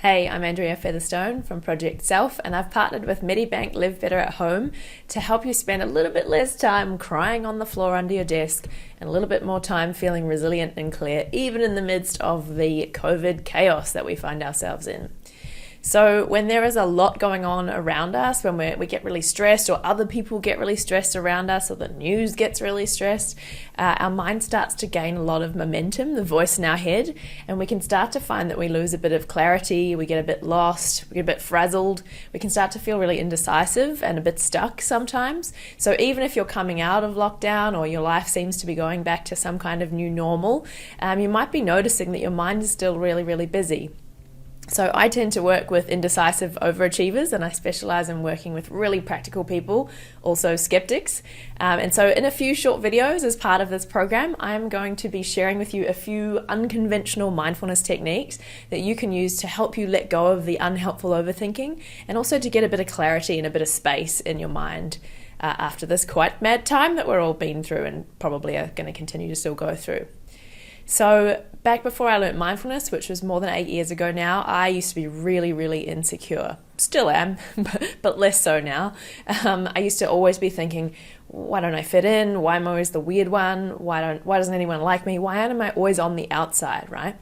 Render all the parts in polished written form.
Hey, I'm Andrea Featherstone from Project Self, and I've partnered with Medibank Live Better at Home to help you spend a little bit less time crying on the floor under your desk and a little bit more time feeling resilient and clear, even in the midst of the COVID chaos that we find ourselves in. So when there is a lot going on around us, when we get really stressed, or other people get really stressed around us, or the news gets really stressed, our mind starts to gain a lot of momentum, the voice in our head, and we can start to find that we lose a bit of clarity, we get a bit lost, we get a bit frazzled, we can start to feel really indecisive and a bit stuck sometimes. So even if you're coming out of lockdown or your life seems to be going back to some kind of new normal, you might be noticing that your mind is still really, really busy. So I tend to work with indecisive overachievers, and I specialize in working with really practical people, also skeptics. And so in a few short videos as part of this program, I'm going to be sharing with you a few unconventional mindfulness techniques that you can use to help you let go of the unhelpful overthinking, and also to get a bit of clarity and a bit of space in your mind after this quite mad time that we're all been through and probably are going to continue to still go through. So back before I learned mindfulness, which was more than 8 years ago now, I used to be really, really insecure. Still am, but less so now. I used to always be thinking, why don't I fit in? Why am I always the weird one? Why doesn't anyone like me? Why am I always on the outside, right?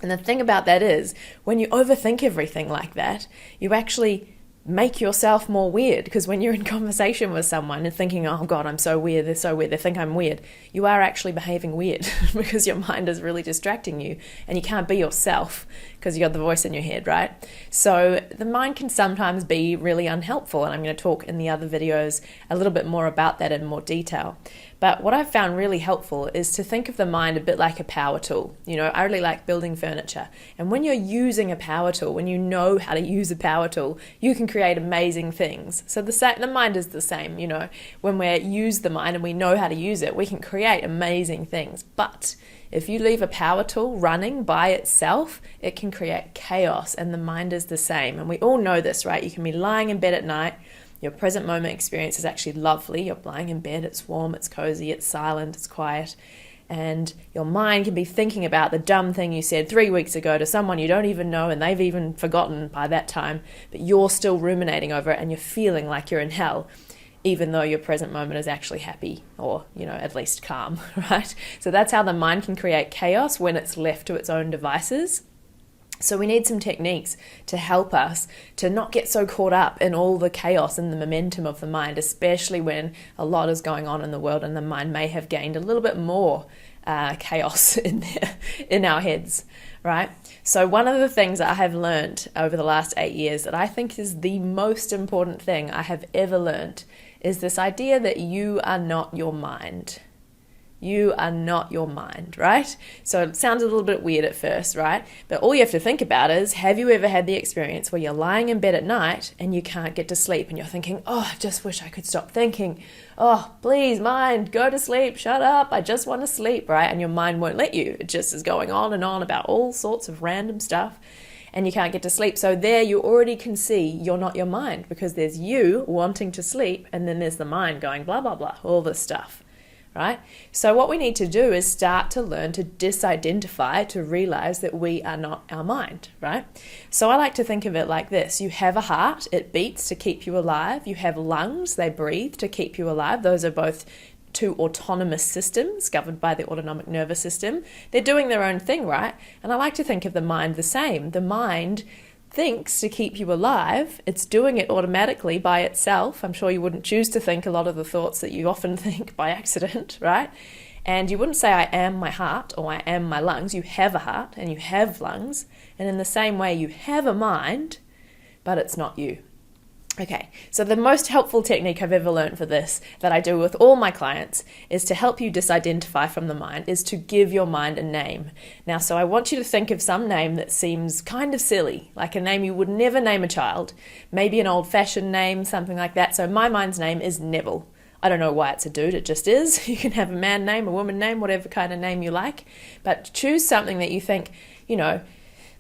And the thing about that is, when you overthink everything like that, you actually make yourself more weird, because when you're in conversation with someone and thinking, oh God, I'm so weird, they're so weird, they think I'm weird, you are actually behaving weird because your mind is really distracting you and you can't be yourself because you got the voice in your head, right? So the mind can sometimes be really unhelpful, and I'm going to talk in the other videos a little bit more about that in more detail. But what I've found really helpful is to think of the mind a bit like a power tool. You know, I really like building furniture. And when you're using a power tool, when you know how to use a power tool, you can create amazing things. So the mind is the same, you know. When we use the mind and we know how to use it, we can create amazing things. But if you leave a power tool running by itself, it can create chaos, and the mind is the same. And we all know this, right? You can be lying in bed at night. Your present moment experience is actually lovely. You're lying in bed, it's warm, it's cozy, it's silent, it's quiet. And your mind can be thinking about the dumb thing you said 3 weeks ago to someone you don't even know, and they've even forgotten by that time, but you're still ruminating over it and you're feeling like you're in hell, even though your present moment is actually happy, or, you know, at least calm, right? So that's how the mind can create chaos when it's left to its own devices. So we need some techniques to help us to not get so caught up in all the chaos and the momentum of the mind, especially when a lot is going on in the world and the mind may have gained a little bit more chaos in our heads, right? So one of the things that I have learned over the last 8 years that I think is the most important thing I have ever learned is this idea that you are not your mind. You are not your mind, right? So it sounds a little bit weird at first, right? But all you have to think about is, have you ever had the experience where you're lying in bed at night and you can't get to sleep and you're thinking, oh, I just wish I could stop thinking. Oh, please, mind, go to sleep, shut up, I just want to sleep, right? And your mind won't let you. It just is going on and on about all sorts of random stuff, and you can't get to sleep. So there you already can see you're not your mind, because there's you wanting to sleep and then there's the mind going blah, blah, blah, all this stuff. Right? So what we need to do is start to learn to disidentify, to realize that we are not our mind, right? So I like to think of it like this. You have a heart, it beats to keep you alive. You have lungs, they breathe to keep you alive. Those are both two autonomous systems governed by the autonomic nervous system. They're doing their own thing, right? And I like to think of the mind the same. The mind thinks to keep you alive. It's doing it automatically by itself. I'm sure you wouldn't choose to think a lot of the thoughts that you often think by accident, right? And you wouldn't say, I am my heart, or I am my lungs. You have a heart and you have lungs. And in the same way, you have a mind, but it's not you. Okay, so the most helpful technique I've ever learned for this, that I do with all my clients, is to help you disidentify from the mind, is to give your mind a name. Now, so I want you to think of some name that seems kind of silly, like a name you would never name a child, maybe an old-fashioned name, something like that. So my mind's name is Neville. I don't know why it's a dude, it just is. You can have a man name, a woman name, whatever kind of name you like, but choose something that you think, you know,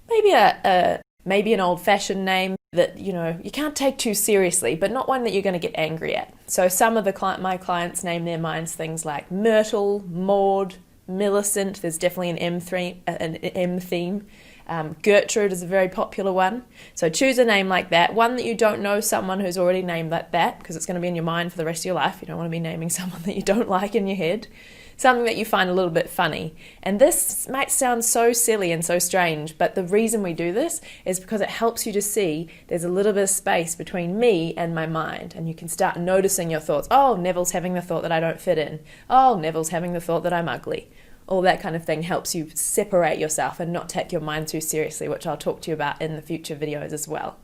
maybe an old-fashioned name that, you know, you can't take too seriously, but not one that you're going to get angry at. So some of my clients name their minds things like Myrtle, Maud, Millicent. There's definitely an M theme. Gertrude is a very popular one. So choose a name like that, one that you don't know someone who's already named like that, because it's going to be in your mind for the rest of your life. You don't want to be naming someone that you don't like in your head. Something that you find a little bit funny. And this might sound so silly and so strange, but the reason we do this is because it helps you to see there's a little bit of space between me and my mind, and you can start noticing your thoughts. Oh, Neville's having the thought that I don't fit in. Oh, Neville's having the thought that I'm ugly. All that kind of thing helps you separate yourself and not take your mind too seriously, which I'll talk to you about in the future videos as well.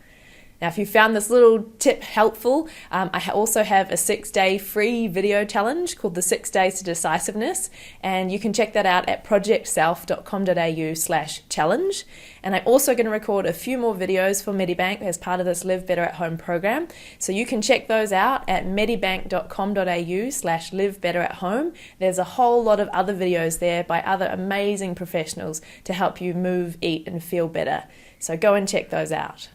Now, if you found this little tip helpful, I also have a 6-day free video challenge called the 6 Days to Decisiveness, and you can check that out at projectself.com.au/challenge. And I'm also going to record a few more videos for Medibank as part of this Live Better at Home program. So you can check those out at medibank.com.au/live better at home. There's a whole lot of other videos there by other amazing professionals to help you move, eat, and feel better. So go and check those out.